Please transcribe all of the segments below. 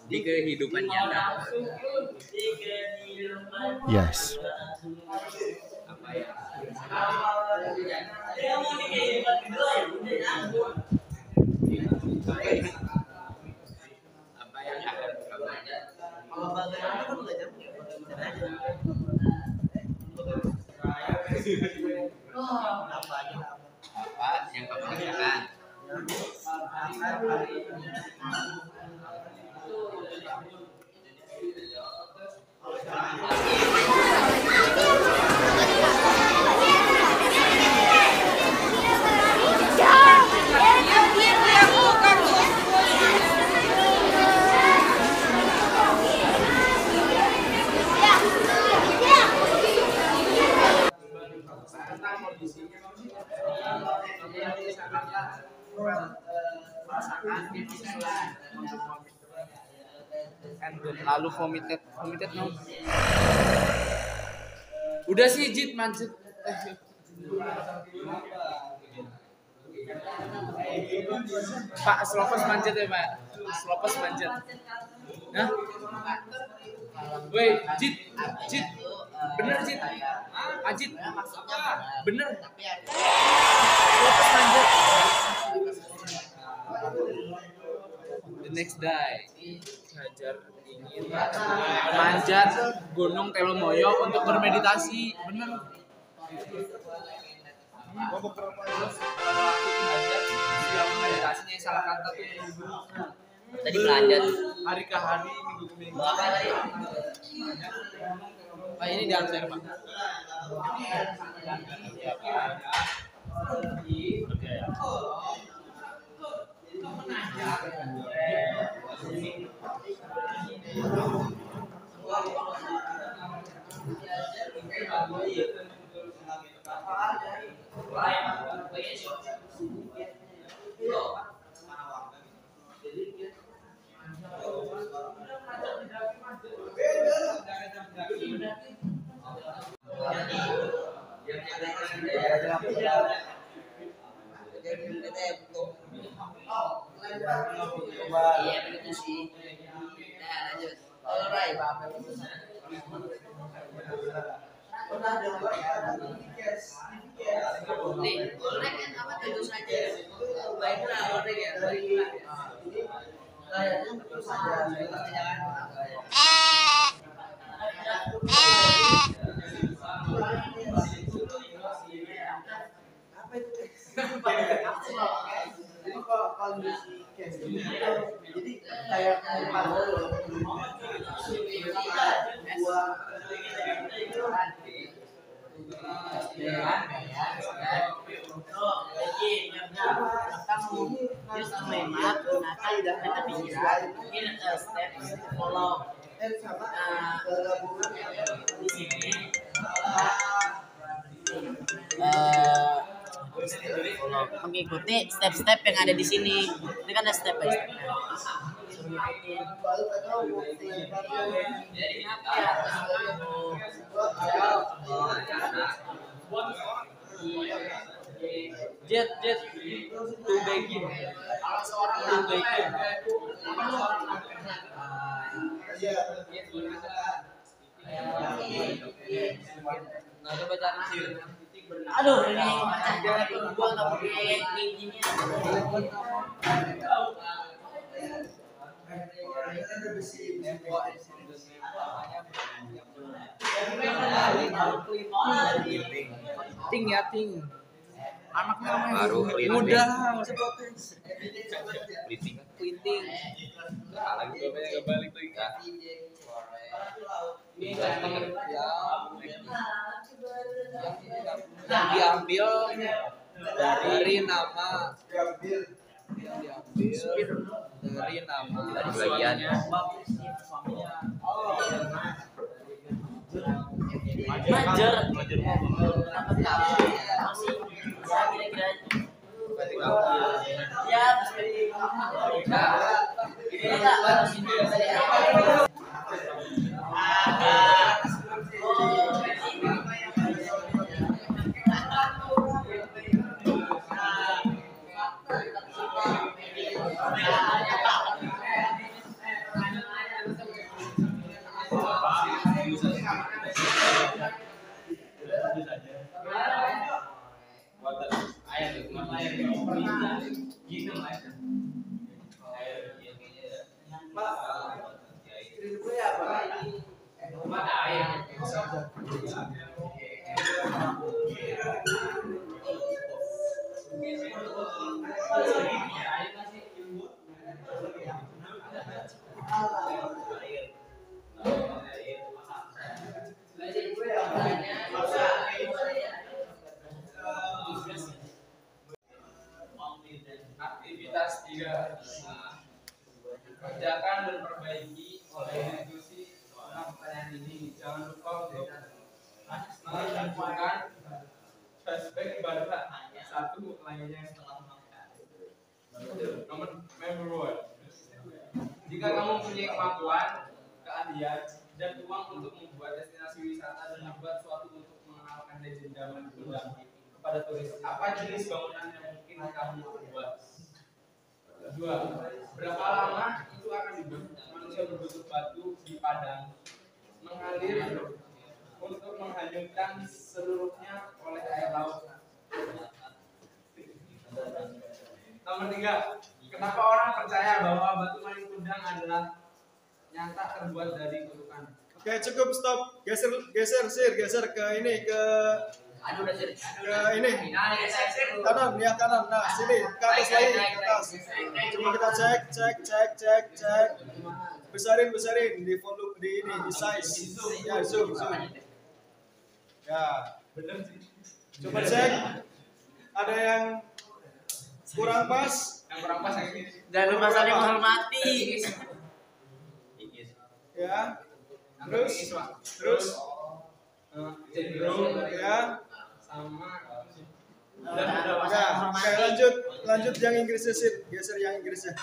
Di kehidupan nyata. Yes. Apa yang akan kamu Kalau bagaimana kan nggak jauh ya, bagaimana aja. apa yang kamu rasakan? Lalu vomited no. Udah sih Jit manjat. Pak Slopos manjat ya Pak. Slopos manjat. Hah? Woi Jit. Bener Jit. Ajit. Bener. Slopos manjat. The next day. Hajar ingin manjat Gunung Telomoyo untuk bermeditasi. Bener. Meditasinya salah kata tuh. Tadi belajar Hari ke hari, minggu ke minggu. Pak ini diantar Pak. Iya begitu sih. Nah lanjut. Alright. Nih, orek kan apa tentu saja. Baiklah orek ya. Baiklah. Kayaknya tentu saja. Apa itu? Jadi kalau di case ini jadi kayak mengikuti step-step yang ada di sini. Ini kan ada step by step. Jet to begin. Nah, coba cari sih. Aduh, ini gua nggak pakai tingginya. Ting ya ting. Anaknya Baru muda, nggak usah protes. Klinting. Lagi bapaknya nggak balik tuh ya. Yang diambil dari nama bagiannya. Majer. Ya, Ini enggak sini ya. Aktivitas 3. Kerjakan dan perbaiki oleh diskusi pertanyaan ini. Jangan lupa untuk menunjukkan flashback pada satu lainnya. Number one. Jika kamu punya kemampuan, keahlian, dan uang untuk membuat destinasi wisata dan membuat suatu untuk mengenalkan legenda Kundang kepada turis, apa jenis bangunan yang mungkin kamu buat? 2. Berapa lama itu akan dibentuk manusia berbentuk batu di padang mengalir untuk menghanyutkan seluruhnya oleh air laut? Nomor 3. Kenapa orang percaya bahwa batu maling Kundang adalah nyata terbuat dari kutukan? Oke, cukup, stop. Geser ke ini, ke ini. Kanan, ya kanan. Nah, sini, ke atas lagi, ke atas. Coba kita cek. Besarin di volume, di ini, di size. Ya, zoom. Ya, Bener sih. coba cek. Ada yang kurang pas. Yang kurang pas yang ini. Jangan lupa saling menghormati. Ya. Terus Cenderung ya. sama Ya, oke, lanjut yang Inggrisnya sih, geser yang Inggrisnya,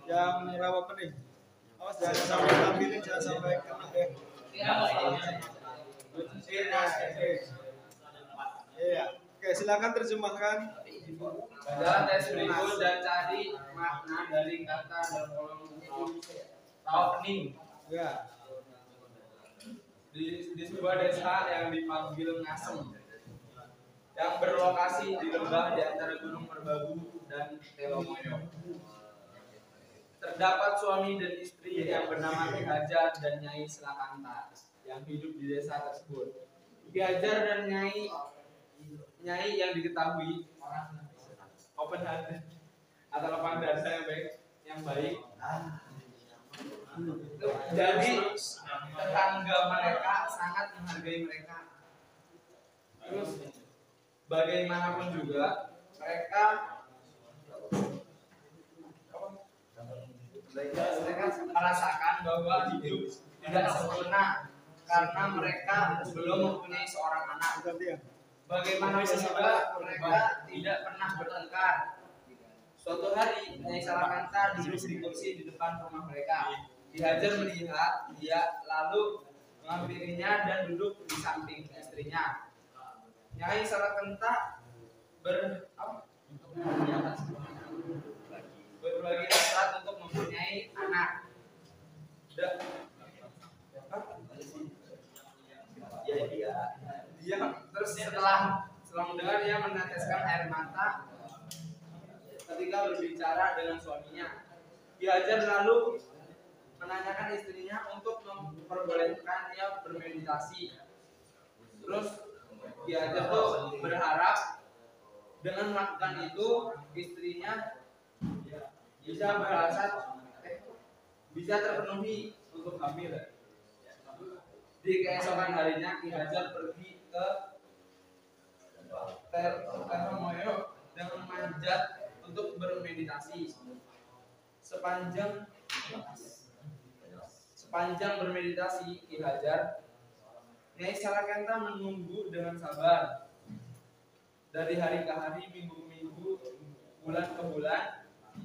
yang rawa pening. Awas jangan sampai tampilin, jangan sampai kena ya. Iya, oke, silakan terjemahkan. Bacalah tes berikut dan cari makna dari kata dalam kolom buku. Tahu pening. Ya, Di sebuah desa yang dipanggil Ngasem, yang berlokasi di lembah di antara Gunung Merbabu dan Telomoyo. Terdapat suami dan istri yang bernama Ki Hajar dan Nyai Selakanta yang hidup di desa tersebut. Ki Hajar dan Nyai yang diketahui open hearted atau lapang dada yang baik. Jadi tetangga mereka sangat menghargai mereka. Terus bagaimanapun juga mereka merasakan bahwa hidup tidak sempurna karena mereka belum mempunyai seorang anak. Bagaimanapun juga mereka tidak pernah bertengkar. Suatu hari Nyai Salakanta duduk di kursi di depan rumah mereka. Ki Hajar melihat dia lalu menghampirinya dan duduk di samping istrinya. Nyai Salakanta berbagi hasrat untuk mempunyai anak. Dia terus setelah mendengar dia meneteskan air mata ketika berbicara dengan suaminya. Ki Hajar lalu menanyakan istrinya untuk memperbolehkannya bermeditasi. Terus Ki Hajar tuh berharap dengan melakukan itu istrinya bisa berhasrat bisa terpenuhi untuk hamil. Di keesokan harinya Ki Hajar pergi ke Telomoyo dan memanjat untuk bermeditasi. Sepanjang bermeditasi Ki Hajar, Nyai Salakanta menunggu dengan sabar. Dari hari ke hari, minggu ke minggu, bulan ke bulan,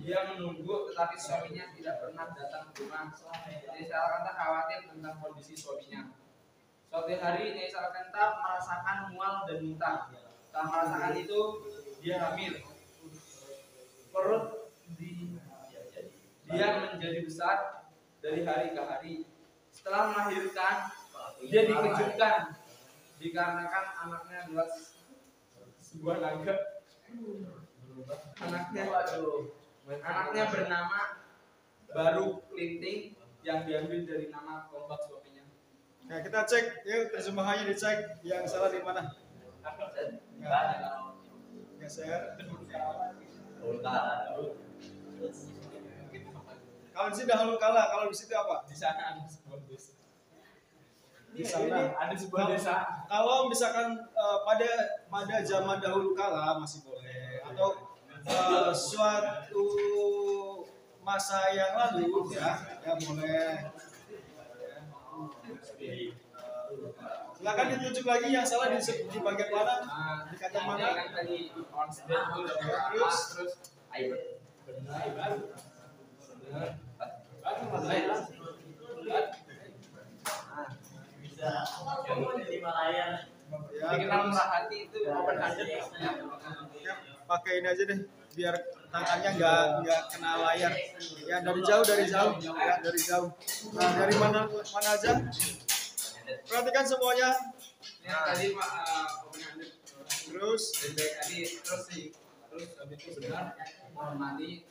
Dia menunggu tetapi suaminya tidak pernah datang ke rumah. Nyai Salakanta khawatir tentang kondisi suaminya. Suatu hari Nyai Salakanta merasakan mual dan muntah. Setelah merasakan itu, dia hamil. Perut dia menjadi besar dari hari ke hari. Setelah melahirkan, dia dikejutkan dikarenakan anaknya adalah sebuah naga. Anaknya bernama Baru Klinting yang diambil dari nama tombak suaminya. Nah, kita cek, yuk terjemahannya dicek yang salah di mana. Geser. Kalau di sini dahulu kala, kalau di situ apa? Di sana ada sebuah desa. Di sana ada sebuah desa. Kalau misalkan pada zaman dahulu kala masih boleh, atau suatu masa yang lalu ya boleh. Silakan ditunjuk lagi yang salah di bagian mana? Di kata mana? Yang tadi on stage terus benar. Ya, dikenal murah hati itu open handed. Pakai ini aja deh, biar tangannya nggak kena layar. Ya dari jauh ya dari jauh. Nah dari mana aja? Perhatikan semuanya. Yang tadi Pak open handed. Terus terus habis itu benar menghormati.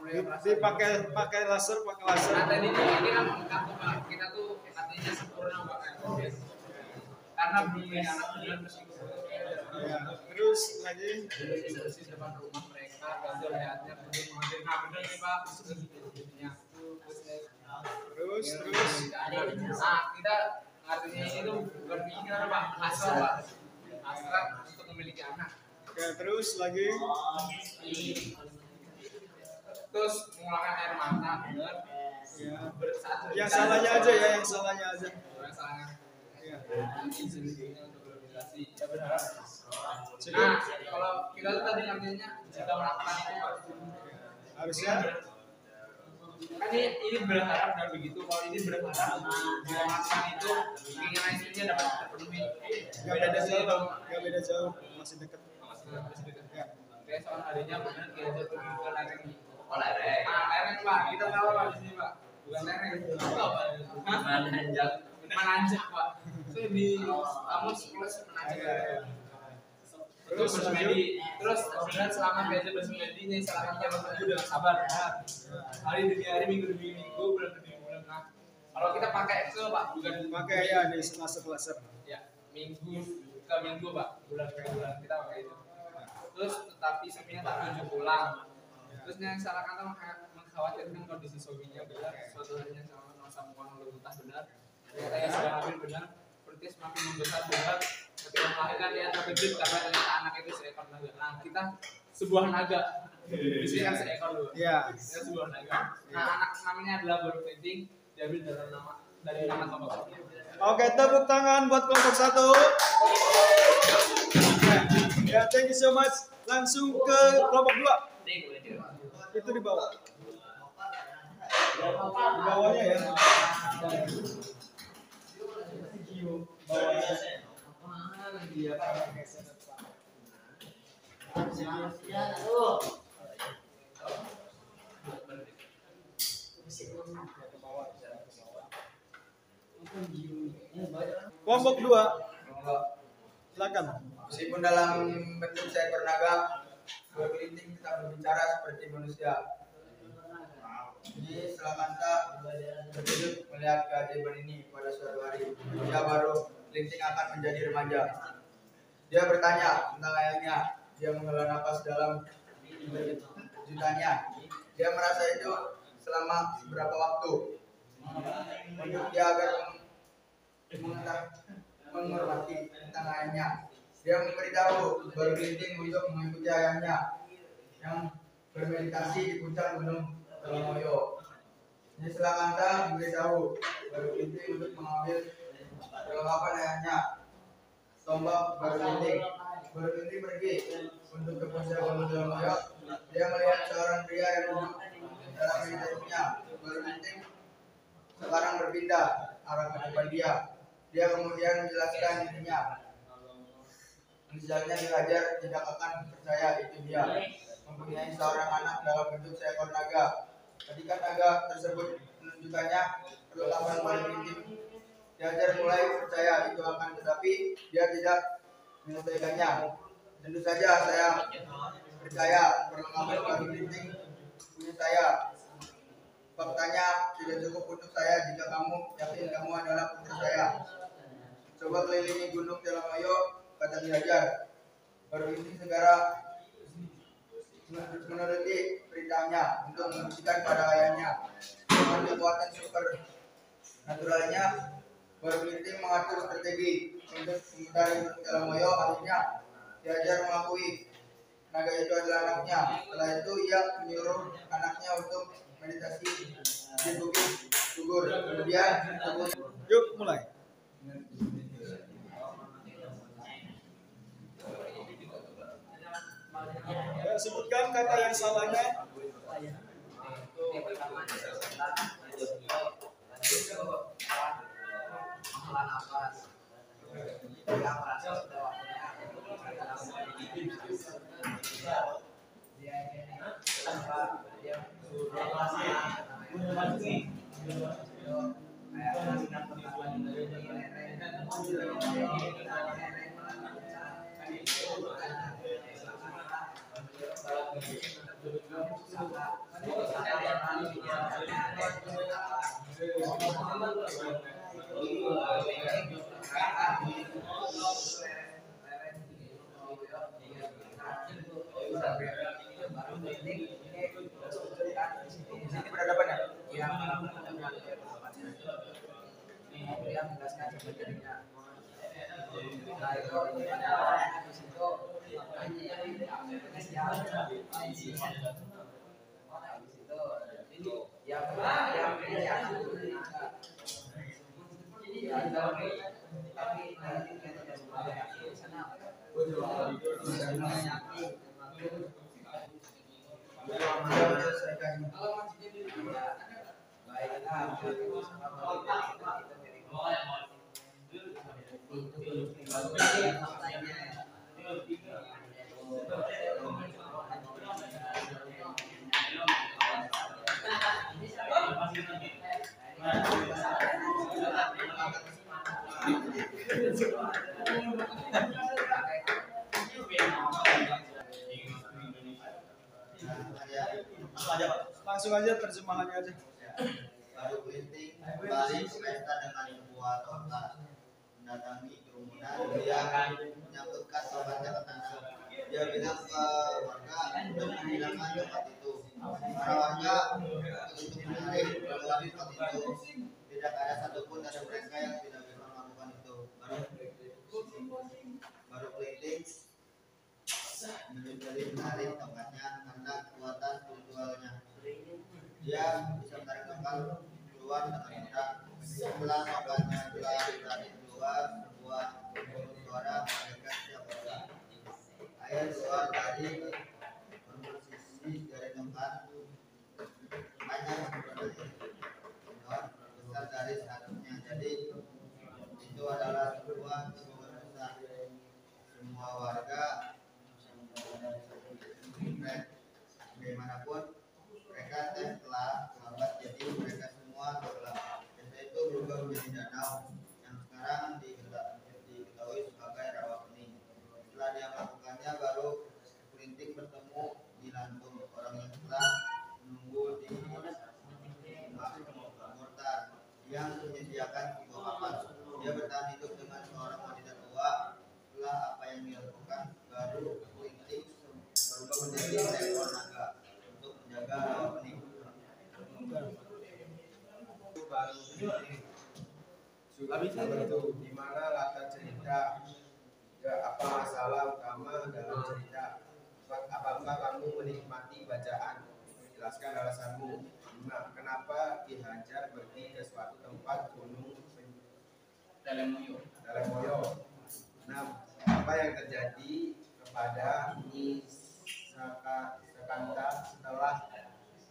pakai laser. Nah tadi ini kan kartu Pak, kita tuh artinya sempurna Pak. Karena belum punya anak benar Ya, terus lagi. bersih depan rumah mereka, belajar lihatnya benar mengajar. Nah benar nih Pak, Terus. Nah kita artinya itu bukan pikiran Pak, hasrat Pak, hasrat untuk memiliki anak. Oke, terus lagi. Terus mengeluarkan air mata, benar. Ya. Bersatu. Yang salahnya aja ya, yang salahnya aja. Ya. Ya benar. Nah, kalau kita tuh tadi artinya jika melakukan itu Pak, Harusnya kan ini berharap dan begitu. Kalau ini berharap melakukan itu keinginan istrinya dapat terpenuhi. nggak beda jauh, masih dekat. Masih dekat. Ya. Kayak soal harinya benar diajak pergi ke lereng. Oh, lereng. Ah, lereng Pak, kita tahu Pak di sini Pak. Bukan lereng. Menanjak Pak. Itu di kamus plus menanjak. Terus bersemedi, terus benar selama belajar bersemedi nih salahnya bersemedi dengan sabar. Hari demi hari, minggu demi minggu, bulan demi bulan. Nah, kalau kita pakai Excel Pak, bukan Pakai ya di laser. ya minggu ke minggu Pak, bulan ke bulan kita pakai itu. Terus tetapi suaminya tak kunjung pulang. Terus yang salah kata mengkhawatirkan kondisi suaminya benar. Suatu harinya sama masa mual lalu muntah benar. Ternyata yang sudah hamil benar. Seperti semakin membesar benar. Ketika melahirkan dia terkejut karena ternyata anak itu seekor naga. Nah kita sebuah naga. Di sini kan seekor dulu. Ya. Kita sebuah naga. Nah anak namanya adalah Baru Klinting. Diambil dari nama kelompok. Oke, tepuk tangan buat kelompok 1. Ya, thank you so much. Langsung ke kelompok 2. Itu di bawah. Di bawahnya ya. Kelompok 2. Silakan. Meskipun dalam bentuk seekor naga, Baru Klinting tetap berbicara seperti manusia. Ini Salakanta terkejut melihat keajaiban ini pada suatu hari. Dia Baru Klinting akan menjadi remaja. Dia bertanya tentang ayahnya. Dia menghela napas dalam kejutannya. Dia merasa itu selama beberapa waktu. Untuk dia agar menghormati tentang ayahnya. Dia memberitahu Baru Klinting untuk mengikuti ayahnya yang bermeditasi di puncak gunung Telomoyo. Ini Salakanta memberitahu Baru Klinting untuk mengambil perlengkapan ayahnya, tombak Baru Klinting. Berhenti pergi untuk ke puncak Gunung Dalmayo. Dia melihat seorang pria yang duduk dalam meditasinya. Berhenti sekarang berpindah arah ke depan dia. Dia kemudian menjelaskan dirinya. Misalnya dihajar tidak akan percaya itu dia. Mempunyai seorang anak dalam bentuk seekor naga. Ketika naga tersebut menunjukkannya perlengkapan paling intim, dihajar mulai percaya itu akan, tetapi dia tidak menyelesaikannya. Tentu saja saya percaya perlengkapan paling penting punya saya. Faktanya tidak cukup untuk saya jika kamu yakin kamu adalah putri saya. Coba kelilingi Gunung Dalmayo, kata Ki Hajar. Berhenti segera menuruti perintahnya untuk membuktikan pada ayahnya. Dengan kekuatan super naturalnya, Berhenti mengatur strategi untuk memutari Gunung Dalmayo. Akhirnya Ki Hajar mengakui naga itu adalah anaknya. Setelah itu ia menyuruh anaknya untuk meditasi di bukit Tugur. Kemudian Yuk mulai. Ya, sebutkan kata yang salahnya. Sini berhadapan ya? Iya. Dia menjelaskan sebenarnya. Nah itu di situ Langsung aja terjemahannya aja. Baru Kelinting kembali ke pesta dengan sebuah torta. Mendatangi kerumunan, dia menyangkutkan sobatnya ke tanah. Dia bilang ke warga untuk menghilangkan tempat itu. Para warga untuk menarik melalui tempat itu. Tidak ada satupun dari mereka yang tidak bisa melakukan itu. Baru Kelinting menjadi menarik tongkatnya karena kekuatan spiritualnya. Dia bisa menarik tongkat keluar dengan mudah. Setelah tongkatnya telah ditarik keluar, sebuah suara mengalirkan setiap orang. Air keluar dari posisi dari tongkat banyak besar dari seharusnya. Jadi itu adalah sebuah kebutuhan besar. Semua warga bagaimanapun mereka telah terlambat, jadi mereka semua tenggelam. Desa itu berubah menjadi danau yang sekarang diketahui sebagai Rawapening. Setelah dia melakukannya, baru Kelinting bertemu di Lantung, orang yang telah menunggu di Mortar yang menyediakan sebuah kapal. Dia bertahan hidup dengan seorang wanita tua. Setelah apa yang dia lakukan, baru Kelinting berubah menjadi seekor naga untuk menjaga Rawapening. Sudah itu di mana latar cerita, apa masalah utama dalam cerita, apakah kamu menikmati bacaan, jelaskan alasanmu. Nah, kenapa Ki Hajar pergi ke suatu tempat gunung Dalmayo? Nah, apa yang terjadi kepada Sakanta setelah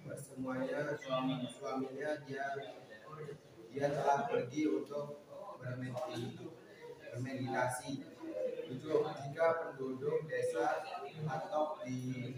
bersemuanya suaminya dia telah pergi untuk bermeditasi. 7. Jika penduduk desa patok di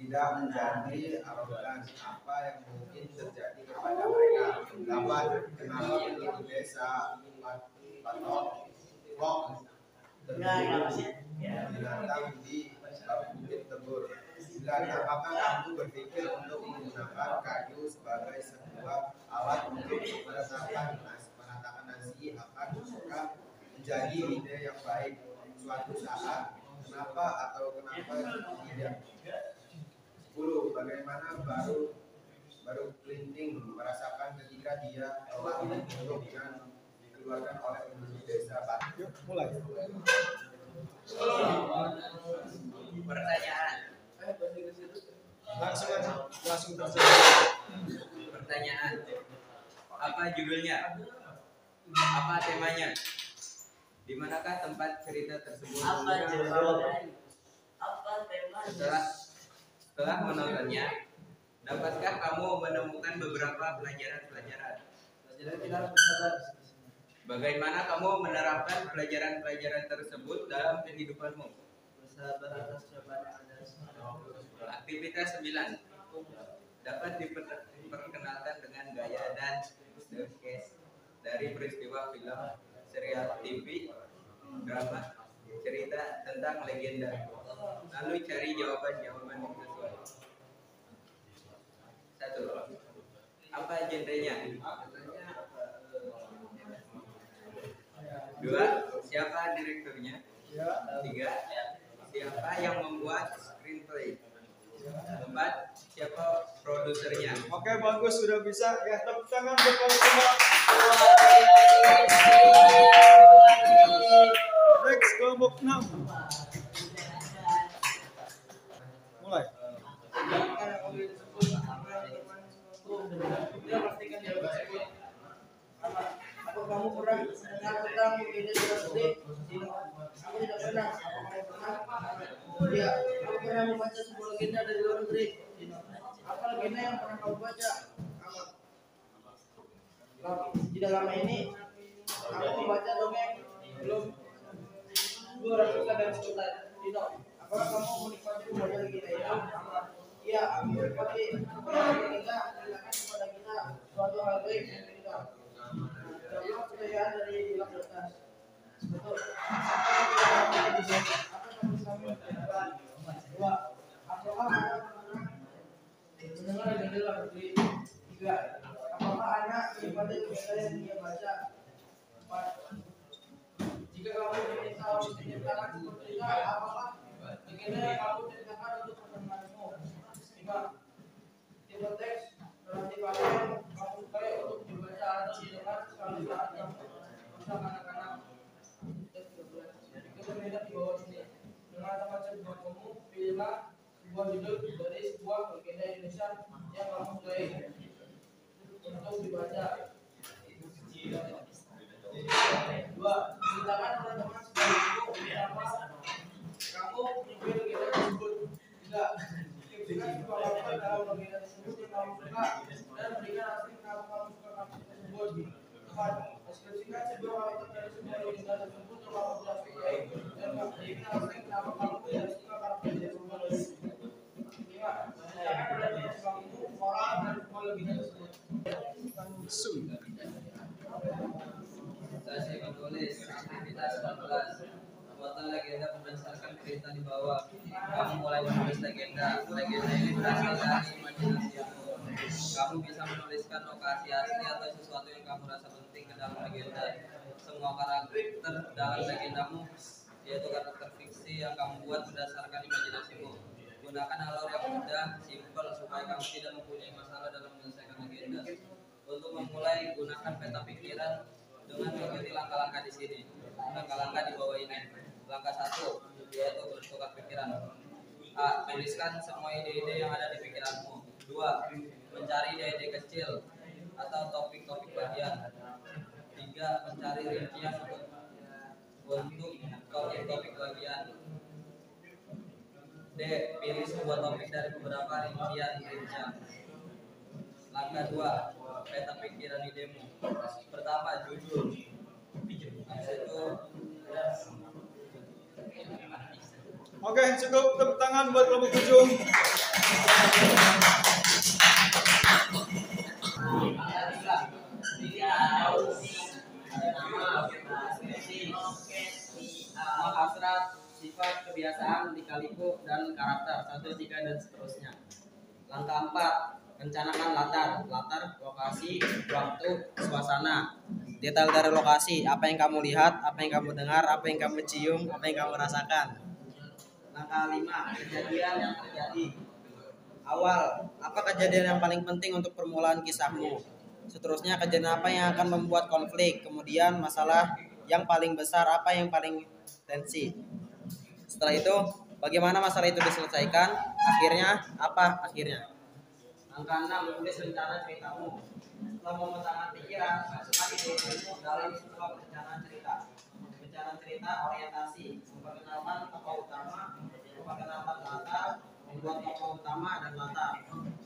tidak menjadi arogan, apa yang mungkin terjadi kepada mereka. 8. Kenapa penduduk desa patok binatang di bukit Tebur? 9. Apakah kamu berpikir untuk menggunakan kayu sebagai sebuah alat untuk menatakan nasi akan menjadi ide yang baik suatu saat? Kenapa atau kenapa tidak? 10. Bagaimana baru Clinting merasakan ketika dia telah dibentuk dan dikeluarkan oleh penduduk desa Batu? Yuk, mulai. Pertanyaan. Langsung terjadi. Pertanyaan. Apa judulnya? Apa temanya? Di manakah tempat cerita tersebut? Apa judulnya? Apa temanya? Setelah menontonnya, dapatkah kamu menemukan beberapa pelajaran-pelajaran? Bagaimana kamu menerapkan pelajaran-pelajaran tersebut dalam kehidupanmu? Aktivitas 9. Dapat diperkenalkan dengan gaya dan sketch dari peristiwa film, serial TV, drama, cerita tentang legenda. Lalu cari jawaban-jawaban yang sesuai. 1. Apa genrenya? 2. Siapa direkturnya? 3. Siapa yang membuat screenplay? 4. Siapa produsernya? Oke, bagus, sudah bisa. Ya, tepuk tangan buat kalian semua. Next, kelompok 6. Mulai. Apa kamu pernah dengar tentang ide tersebut? Aku tidak pernah. Ya, aku pernah membaca sebuah legenda dari luar negeri. Apa legenda yang pernah kamu baca? Tidak lama ini, aku membaca dongeng belum 200 dan sebutan. Apakah kamu menikmati membaca legenda itu? Iya, aku menikmati legenda mengingatkan kepada kita suatu hal baik yang kita. Jauh kejayaan dari bilang di atas. Betul. Apa kamu selalu mendengar? 2. Apakah Anda pernah mendengar legenda luar negeri? 3. Apakah Anda menikmati legenda yang dia baca? 4. Jika kamu diminta untuk menceritakan seperti itu, apakah legenda yang kamu ceritakan untuk teman-temanmu? 5. Tipe teks relatif apa yang kamu sukai untuk dibaca atau didengar sekali saat kamu bersama anak-anak? Berbeda di bawah sini. Dengan tempat sebuah kamu, pilihlah sebuah judul dari sebuah legenda Indonesia yang kamu sukai untuk dibaca. 2. Ceritakan teman-teman sebuah buku kenapa kamu menyukai legenda tersebut. 3. Deskripsikan sebuah karakter dalam legenda tersebut yang kamu suka dan berikan arti kenapa kamu suka karakter tersebut. 4. Deskripsikan sebuah karakter dari sebuah legenda tersebut yang kamu tidak sukai dan berikan arti kenapa kamu tidak suka karakter tersebut. 5. Ceritakan pelajaran kamu moral dari sebuah legenda tersebut. Saya menulis aktivitas 14. Membuat legenda berdasarkan cerita di bawah. Kamu mulai menulis legenda. Legenda ini berasal dari imajinasimu. Kamu bisa menuliskan lokasi asli atau sesuatu yang kamu rasa penting ke dalam legenda. Semua karakter dalam legendamu, yaitu karakter fiksi yang kamu buat berdasarkan imajinasimu. Gunakan alur yang mudah, simpel, supaya kamu tidak mempunyai masalah dalam menyelesaikan legenda. Untuk memulai, gunakan peta pikiran dengan mengikuti langkah-langkah di sini. Langkah-langkah di bawah ini. Langkah 1, yaitu bertukar pikiran. A. Tuliskan semua ide-ide yang ada di pikiranmu. 2. Mencari ide-ide kecil atau topik-topik bagian. 3. Mencari rincian untuk topik-topik bagian. D. Pilih sebuah topik dari beberapa rincian. Langkah 2. Peta pikiran idemu. Pertama, judul. Habis itu Oke, cukup tepuk tangan buat kelompok 7. nama hasrat, sifat, kebiasaan, lika-liku, dan karakter 1, 3, dan seterusnya. Langkah 4, rencanakan latar, lokasi, waktu, suasana. Detail dari lokasi, apa yang kamu lihat, apa yang kamu dengar, apa yang kamu cium, apa yang kamu rasakan. Langkah 5, kejadian yang terjadi. Awal, apa kejadian yang paling penting untuk permulaan kisahmu? Seterusnya, kejadian apa yang akan membuat konflik? Kemudian, masalah yang paling besar, apa yang paling tensi? Setelah itu, bagaimana masalah itu diselesaikan? Akhirnya, apa akhirnya? Langkah 6, menulis rencana ceritamu. Setelah memetakan pikiran, masukkan ide-idemu dalam sebuah perencanaan cerita. Perencanaan cerita, orientasi, memperkenalkan tokoh utama, memperkenalkan latar, membuat tokoh utama dan latar,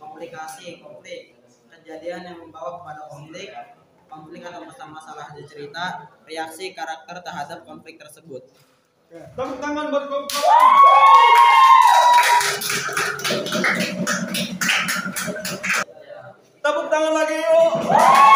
komplikasi, konflik, kejadian yang membawa kepada konflik atau masalah di cerita, reaksi karakter terhadap konflik tersebut. Oke, tepuk tangan buat kelompok. Tepuk tangan lagi yuk.